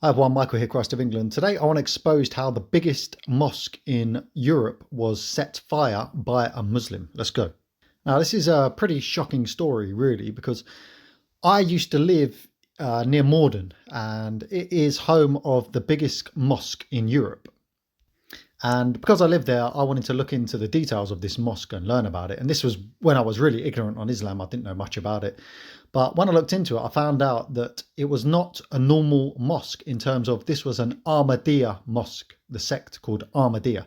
Hi everyone, Michael here, Christ of England. Today I want to expose how the biggest mosque in Europe was set fire by a Muslim. Let's go. Now this is a pretty shocking story really, because I used to live near Morden, and it is home of the biggest mosque in Europe. And because I lived there, I wanted to look into the details of this mosque and learn about it. And this was when I was really ignorant on Islam. I didn't know much about it. But when I looked into it, I found out that it was not a normal mosque in terms of this was an Ahmadiyya mosque, the sect called Ahmadiyya.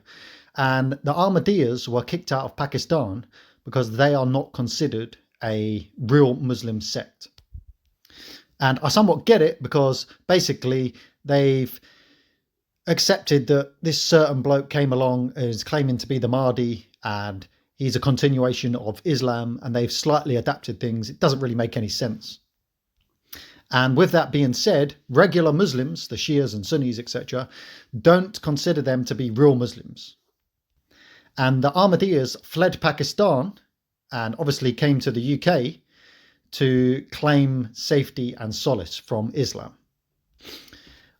And the Ahmadiyyas were kicked out of Pakistan because they are not considered a real Muslim sect. And I somewhat get it, because basically they've accepted that this certain bloke came along and is claiming to be the Mahdi, and he's a continuation of Islam, and they've slightly adapted things. It doesn't really make any sense. And with that being said, regular Muslims, the Shias and Sunnis, etc., don't consider them to be real Muslims. And the Ahmadiyyas fled Pakistan and obviously came to the UK to claim safety and solace from Islam,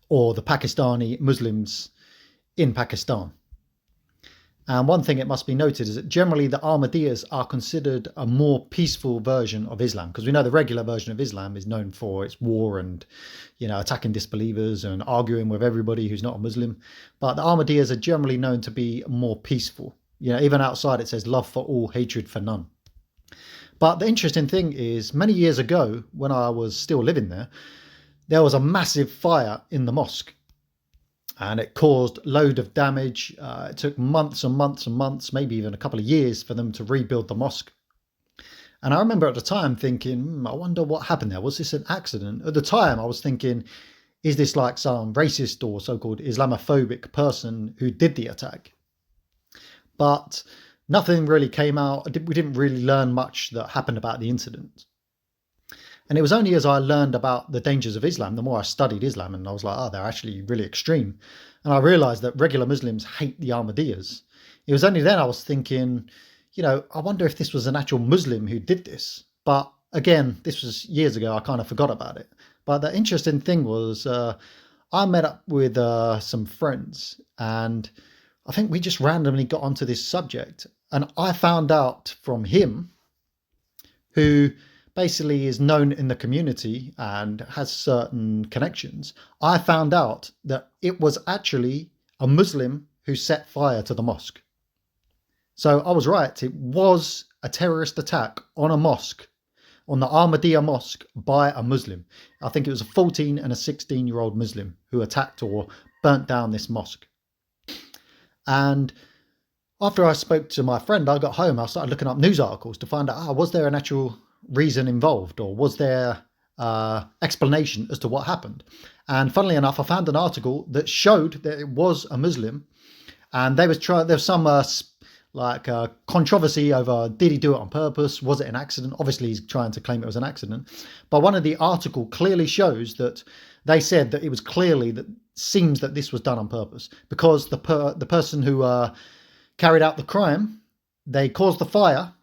or the Pakistani Muslims in Pakistan. And one thing it must be noted is that generally the Ahmadiyyas are considered a more peaceful version of Islam, because we know the regular version of Islam is known for its war and, attacking disbelievers and arguing with everybody who's not a Muslim. But the Ahmadiyyas are generally known to be more peaceful. Even outside it says love for all, hatred for none. But the interesting thing is, many years ago, when I was still living there was a massive fire in the mosque, and it caused a load of damage. It took months and months and months, maybe even a couple of years, for them to rebuild the mosque. And I remember at the time thinking, I wonder what happened there. Was this an accident? At the time I was thinking, is this like some racist or so-called Islamophobic person who did the attack? But nothing really came out. We didn't really learn much that happened about the incident. And it was only as I learned about the dangers of Islam, the more I studied Islam, and I was like, they're actually really extreme. And I realized that regular Muslims hate the Ahmadiyyas. It was only then I was thinking, I wonder if this was an actual Muslim who did this. But again, this was years ago. I kind of forgot about it. But the interesting thing was, I met up with some friends, and I think we just randomly got onto this subject. And I found out from him, who basically is known in the community and has certain connections, I found out that it was actually a Muslim who set fire to the mosque. So I was right. It was a terrorist attack on a mosque, on the Ahmadiyya mosque, by a Muslim. I think it was a 14 and a 16-year-old Muslim who attacked or burnt down this mosque. And after I spoke to my friend, I got home, I started looking up news articles to find out, was there an actual reason involved, or was there explanation as to what happened? And funnily enough, I found an article that showed that it was a Muslim, and there was some controversy over, did he do it on purpose? Was it an accident? Obviously he's trying to claim it was an accident, but one of the article clearly shows that they said that it was clearly that seems that this was done on purpose, because the person who carried out the crime, they caused the fire,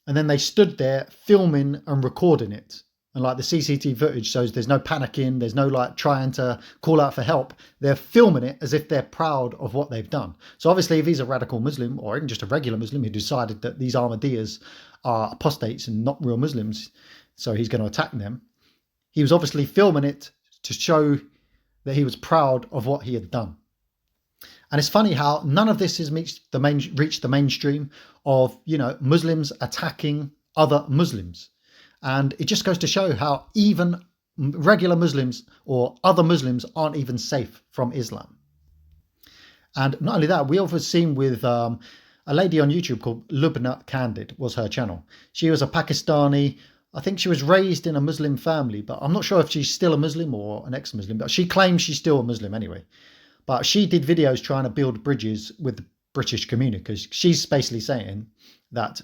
and then they stood there filming and recording it. And the CCTV footage shows there's no panicking, there's no trying to call out for help. They're filming it as if they're proud of what they've done. So obviously if he's a radical Muslim, or even just a regular Muslim who decided that these Ahmadiyyas are apostates and not real Muslims, so he's going to attack them, he was obviously filming it to show that he was proud of what he had done. And it's funny how none of this has reached the mainstream of, Muslims attacking other Muslims. And it just goes to show how even regular Muslims or other Muslims aren't even safe from Islam. And not only that, we also seen with a lady on YouTube called Lubna Candid, was her channel. She was a Pakistani. I think she was raised in a Muslim family, but I'm not sure if she's still a Muslim or an ex-Muslim, but she claims she's still a Muslim anyway. But she did videos trying to build bridges with the British community, because she's basically saying that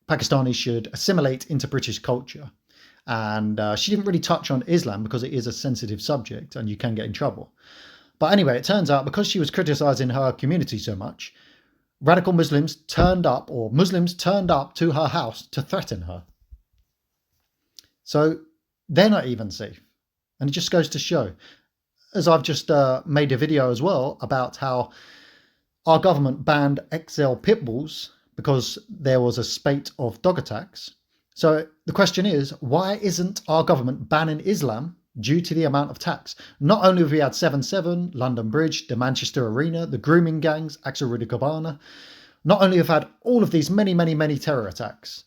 Pakistanis should assimilate into British culture. And she didn't really touch on Islam because it is a sensitive subject and you can get in trouble. But anyway, it turns out because she was criticizing her community so much, radical Muslims turned up, or Muslims turned up to her house to threaten her. So they're not even safe. And it just goes to show as I've just made a video as well about how our government banned XL pit bulls because there was a spate of dog attacks. So the question is, why isn't our government banning Islam due to the amount of attacks? Not only have we had 7/7, London Bridge, the Manchester Arena, the grooming gangs, Axel Rudy Cabana, not only have had all of these many terror attacks,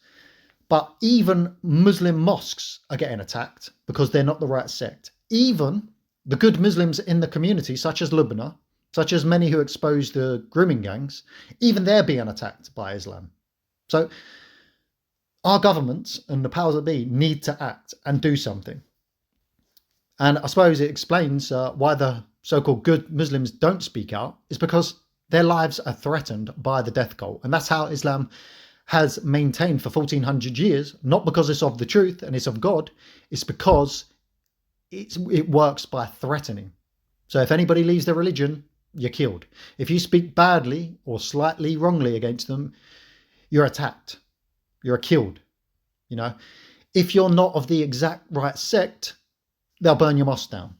but even Muslim mosques are getting attacked because they're not the right sect. Even the good Muslims in the community, such as Lubna, such as many who expose the grooming gangs, even they're being attacked by Islam. So our governments and the powers that be need to act and do something. And I suppose it explains why the so-called good Muslims don't speak out, is because their lives are threatened by the death cult. And that's how Islam has maintained for 1400 years, not because it's of the truth and it's of God, it's because it works by threatening. So if anybody leaves their religion, you're killed. If you speak badly or slightly wrongly against them, you're attacked. You're killed. You know, if you're not of the exact right sect, they'll burn your mosque down.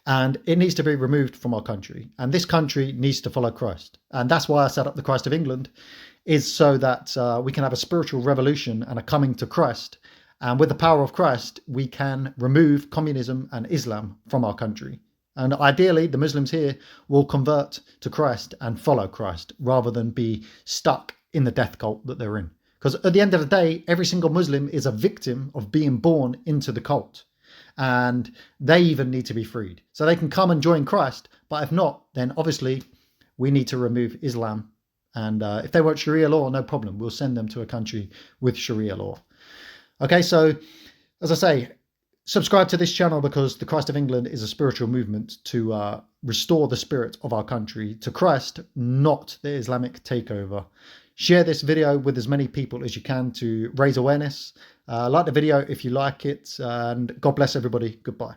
And it needs to be removed from our country. And this country needs to follow Christ. And that's why I set up the Christ of England, is so that we can have a spiritual revolution and a coming to Christ. And with the power of Christ, we can remove communism and Islam from our country. And ideally, the Muslims here will convert to Christ and follow Christ rather than be stuck in the death cult that they're in. Because at the end of the day, every single Muslim is a victim of being born into the cult. And they even need to be freed. So they can come and join Christ. But if not, then obviously we need to remove Islam. And if they want Sharia law, no problem. We'll send them to a country with Sharia law. Okay, so as I say, subscribe to this channel because the Christ of England is a spiritual movement to restore the spirit of our country to Christ, not the Islamic takeover. Share this video with as many people as you can to raise awareness. Like the video if you like it, and God bless everybody. Goodbye.